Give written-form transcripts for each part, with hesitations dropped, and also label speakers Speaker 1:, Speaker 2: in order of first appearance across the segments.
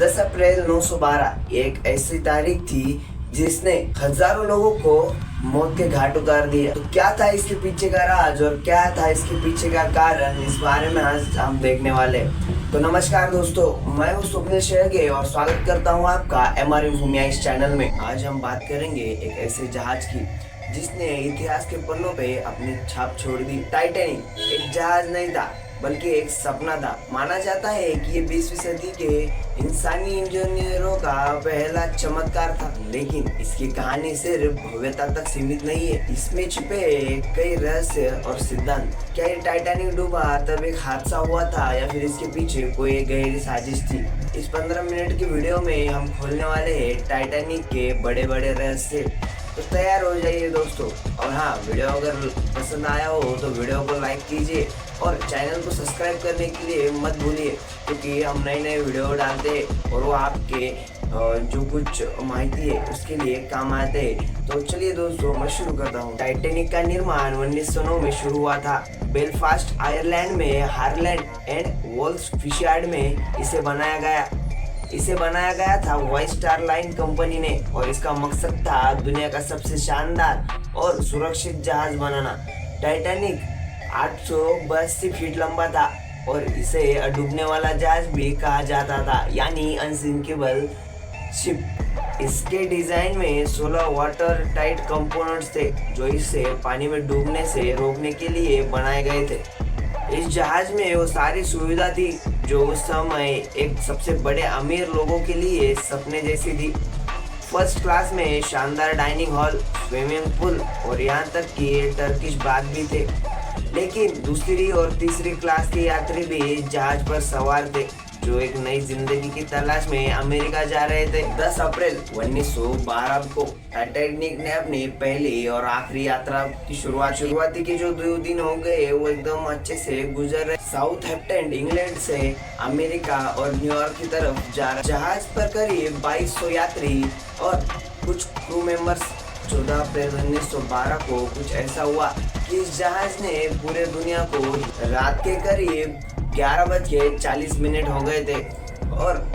Speaker 1: 10 अप्रैल 912 एक ऐसी तारीख थी जिसने हजारों लोगों को मौत के घाट उतार दिया। तो क्या था इसके पीछे का राज और क्या था इसके पीछे का कारण, इस बारे में आज हम देखने वाले हैं। तो नमस्कार दोस्तों, मैं हूं स्वप्निल शेरगे और स्वागत करता हूं आपका MR इंफो इस चैनल में। आज हम बात करेंगे एक ऐसे जहाज की जिसने इतिहास के पन्नों पे अपनी छाप छोड़ दी। टाइटैनिक एक जहाज नहीं था बल्कि एक सपना था। माना जाता है कि ये 20वीं सदी के इंसानी इंजीनियरों का पहला चमत्कार था, लेकिन इसकी कहानी सिर्फ भव्यता तक सीमित नहीं है। इसमें छिपे कई रहस्य और सिद्धांत। क्या ये टाइटैनिक डूबा तब एक हादसा हुआ था या फिर इसके पीछे कोई गहरी साजिश थी? इस 15 मिनट की वीडियो में हम खोलने वाले हैं टाइटैनिक के बड़े बड़े रहस्य। तो तैयार हो जाइए दोस्तों। और हाँ, वीडियो अगर पसंद आया हो तो वीडियो को लाइक कीजिए और चैनल को सब्सक्राइब करने के लिए मत भूलिए, क्योंकि हम नए नए वीडियो डालते हैं और वो आपके जो कुछ माहिती है उसके लिए काम आते हैं। तो चलिए दोस्तों, मैं शुरू करता हूँ। टाइटैनिक का निर्माण 1909 में शुरू हुआ था। बेलफास्ट आयरलैंड में हारलैंड एंड वॉल्स फिशयार्ड में इसे बनाया गया था व्हाइट स्टार लाइन कंपनी ने, और इसका मकसद था दुनिया का सबसे शानदार और सुरक्षित जहाज बनाना। टाइटैनिक 882 फीट लंबा था और इसे डूबने वाला जहाज भी कहा जाता था, यानी अनसिंकेबल शिप। इसके डिजाइन में 16 वाटर टाइट कंपोनेंट्स थे जो इसे पानी में डूबने से रोकने के लिए बनाए गए थे। इस जहाज में वो सारी सुविधा थी जो उस समय एक सबसे बड़े अमीर लोगों के लिए सपने जैसी थी। फर्स्ट क्लास में शानदार डाइनिंग हॉल, स्विमिंग पूल और यहाँ तक कि टर्किश बाथ भी थे। लेकिन दूसरी और तीसरी क्लास के यात्री भी जहाज पर सवार थे जो एक नई जिंदगी की तलाश में अमेरिका जा रहे थे। 10 अप्रैल 1912 को टाइटैनिक ने अपनी पहली और आखिरी यात्रा की शुरुआती के जो 2 दिन हो गए वो एकदम अच्छे से गुजर रहे। साउथहैम्पटन इंग्लैंड से अमेरिका और न्यूयॉर्क की तरफ जा रहे। जहाज पर करीब 2200 यात्री और कुछ क्रू मेंबर्स। 14 अप्रैल 1912 को कुछ ऐसा हुआ कि इस जहाज ने पूरे दुनिया को रात के करीब 11:40 हो गए थे और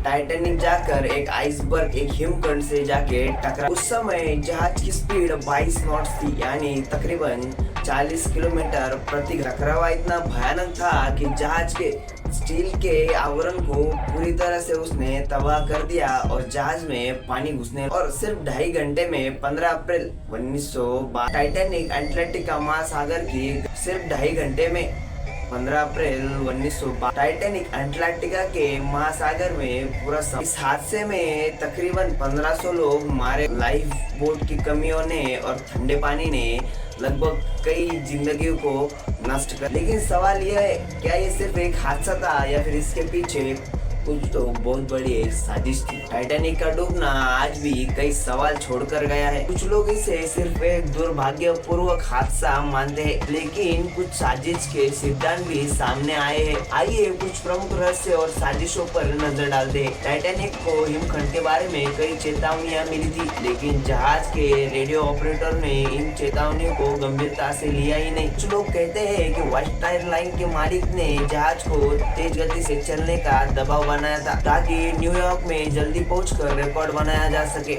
Speaker 1: टाइटैनिक जाकर एक आइसबर्ग, एक हिमखंड से जाके टकरा। उस समय जहाज की स्पीड 22 नॉट्स थी, यानी तकरीबन 40 किलोमीटर प्रति। टकरावा इतना भयानक था कि जहाज के स्टील के आवरण को पूरी तरह से उसने तबाह कर दिया और जहाज में पानी घुसने और सिर्फ 2.5 घंटे में 15 अप्रैल 1912 टाइटैनिक अटलांटिक महासागर की सिर्फ 2.5 घंटे में 15 अप्रैल 1912 टाइटैनिक अटलांटिका के महासागर में पूरा इस हादसे में तकरीबन 1500 लोग मारे। लाइफ बोट की कमियों ने और ठंडे पानी ने लगभग कई जिंदगियों को नष्ट कर। लेकिन सवाल यह है, क्या ये सिर्फ एक हादसा था या फिर इसके पीछे कुछ तो बहुत बड़ी एक साजिश थी? टाइटैनिक का डूबना आज भी कई सवाल छोड़कर गया है। कुछ लोग इसे सिर्फ एक दुर्भाग्यपूर्वक हादसा मानते हैं, लेकिन कुछ साजिश के सिद्धांत भी सामने आए हैं। आइए कुछ प्रमुख रहस्य और साजिशों पर नजर डालते हैं। टाइटैनिक को हिमखंड के बारे में कई चेतावनियां मिली थी, लेकिन जहाज के रेडियो ऑपरेटर ने इन चेतावनियों को गंभीरता से लिया ही नहीं। कुछ लोग कहते हैं कि व्हाइट स्टार लाइन के मालिक ने जहाज को तेज गति से चलने का दबाव बनाया था ताकि न्यूयॉर्क में जल्दी पहुंचकर रिकॉर्ड बनाया जा सके।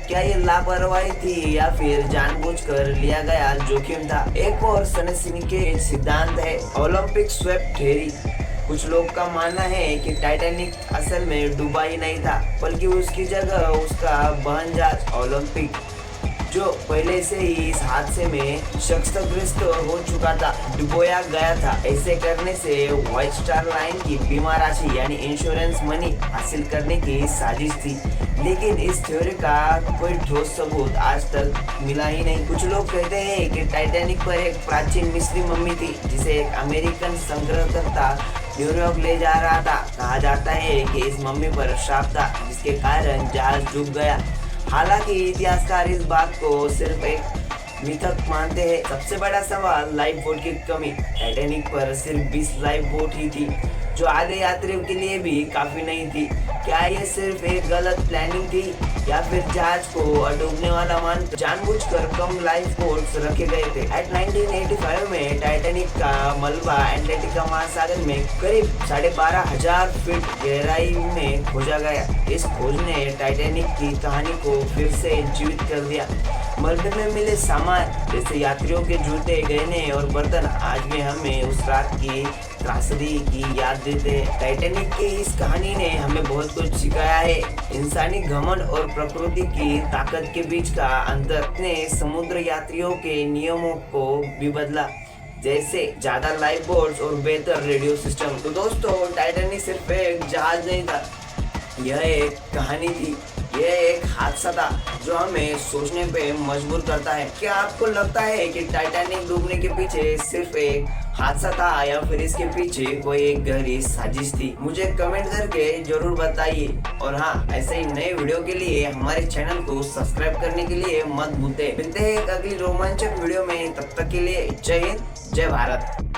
Speaker 1: क्या ये लापरवाही थी या फिर जानबूझकर लिया गया जोखिम था? एक और सनसनीखेज सिद्धांत है ओलंपिक स्वेप थ्योरी। कुछ लोग का मानना है कि टाइटैनिक असल में डूबा ही नहीं था, बल्कि उसकी जगह उसका बहन जहाज ओलंपिक, जो पहले से ही इस हादसे में क्षतिग्रस्त हो चुका था, डुबोया गया था। ऐसे करने से व्हाइट स्टार लाइन की बीमा राशि यानी इंश्योरेंस मनी हासिल करने की साजिश थी, लेकिन इस थ्योरी का कोई ठोस सबूत आज तक मिला ही नहीं। कुछ लोग कहते हैं कि टाइटैनिक पर एक प्राचीन मिस्री मम्मी थी जिसे एक अमेरिकन संग्रहकर्ता न्यूयॉर्क ले जा रहा था। कहा जाता है कि इस मम्मी पर श्राप था जिसके कारण जहाज डूब गया। हालांकि इतिहासकार इस बात को सिर्फ एक मिथक मानते हैं। सबसे बड़ा सवाल लाइफ बोट की कमी। टाइटैनिक पर सिर्फ 20 लाइफ बोट ही थी जो आधे यात्रियों के लिए भी काफी नहीं थी। क्या ये सिर्फ एक गलत प्लानिंग थी या फिर जहाज को डूबने वाला मान जानबूझकर कम लाइफ बोट्स रखे गए थे। 1985 में टाइटैनिक का मलबा एटलांटिक महासागर में करीब 12,500 फीट गहराई में खोजा गया। इस खोज ने टाइटैनिक की कहानी को फिर से जीवित कर दिया। मलबे में मिले सामान जैसे यात्रियों के जूते, गहने और बर्तन आज भी हमें उस रात की त्रासदी की याद देते हैं। टाइटैनिक की इस कहानी ने हमें बहुत कुछ सिखाया है। इंसानी घमंड और प्रकृति की ताकत के बीच का अंतर ने समुद्र यात्रियों के नियमों को भी बदला, जैसे ज्यादा लाइफ बोट्स और बेहतर रेडियो सिस्टम। तो दोस्तों, टाइटैनिक सिर्फ एक जहाज नहीं था, यह एक कहानी थी, यह एक हादसा था जो हमें सोचने पे मजबूर करता है। क्या आपको लगता है कि टाइटैनिक डूबने के पीछे सिर्फ एक हादसा था या फिर इसके पीछे कोई एक गहरी साजिश थी? मुझे कमेंट करके जरूर बताइए। और हाँ, ऐसे ही नए वीडियो के लिए हमारे चैनल को सब्सक्राइब करने के लिए मत भूलें। मिलते हैं एक अगली रोमांचक वीडियो में, तब तक के लिए जय हिंद, जय भारत।